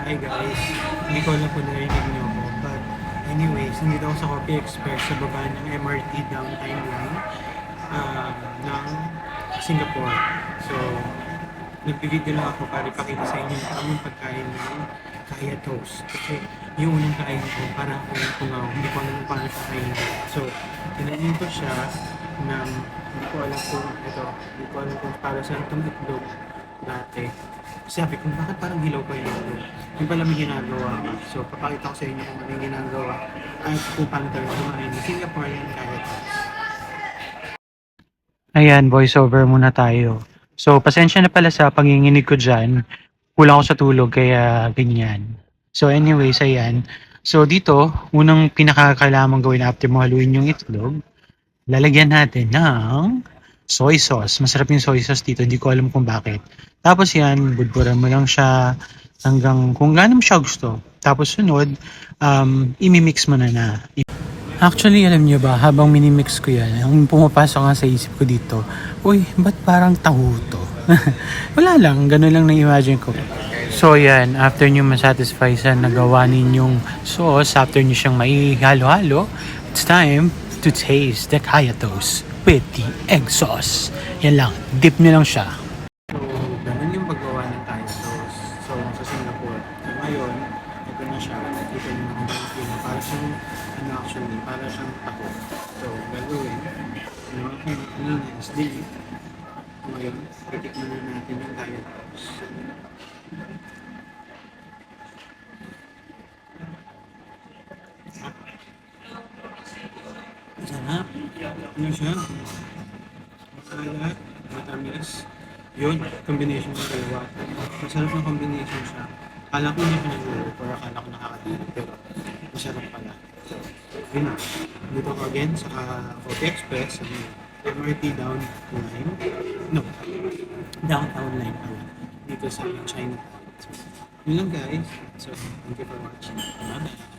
Hi guys, hindi ko alam kung narinig niyo ako. But anyways, nandito ako sa Coffee Express sa baba ng MRT Downtown Line ng Singapore. So, nag-video lang ako para ipakita sa inyo yung tamang pagkain ng Kaya Toast. Kasi yung unang kain ko, parang akong tungaw. Hindi ko alam kung paano kakain ko. So, tinanin ko siya ng, hindi ko alam kung ito, hindi ko alam kung para saan itong itlog dati. Sabi ko, bakit parang hilaw pa yung itlog? Yung pala may ginagawa ka. So, papakita ko sa inyo kung ano yung ginagawa at kung paano talaga kumain ng Singaporean Kaya Toast. Ayan, voiceover muna tayo. So, pasensya na pala sa panginginig ko dyan. Kulang ako sa tulog, kaya ganyan. So, anyways, ayan. So, dito, unang pinakakailangan gawin after mo haluin yung itlog, lalagyan natin ng soy sauce. Masarap yung soy sauce dito, hindi ko alam kung bakit. Tapos yan, budburan mo lang siya hanggang kung gaano mo siya gusto. Tapos sunod, imimix mo na. Actually, alam niyo ba, habang minimix ko yan, ang pumapasok nga sa isip ko dito, uy, ba't parang taho to? Wala lang, ganun lang na-imagine ko. So yan, after nyo masatisfy sa nagawa ninyong sauce, after nyo siyang maihalo-halo, it's time to taste the Kaya Toast with the egg sauce. Yan lang, dip nyo lang siya. So, ganun yung paggawa ng Thai sauce. So, sa Singapore. So, ngayon, ito na siya. Nakikita nyo naman yung para siyang, actually, para siyang taho. So, gagawin, is di. Ngayon, titikman na natin yung Thai toast. Sarap. Ano siya? Maalat, matamis. Yun, combination ng dalawa. Masarap na combination siya. Akala ko hindi ko nag-work or akala ko nakakatira. Pero masarap pala. Yun na. Dito ko again sa Coffee Express. Sa MRT Downtown. No. Downtown line pala. Dito sa Chinatown. So, yun lang guys. So, thank you for watching. Bye-bye.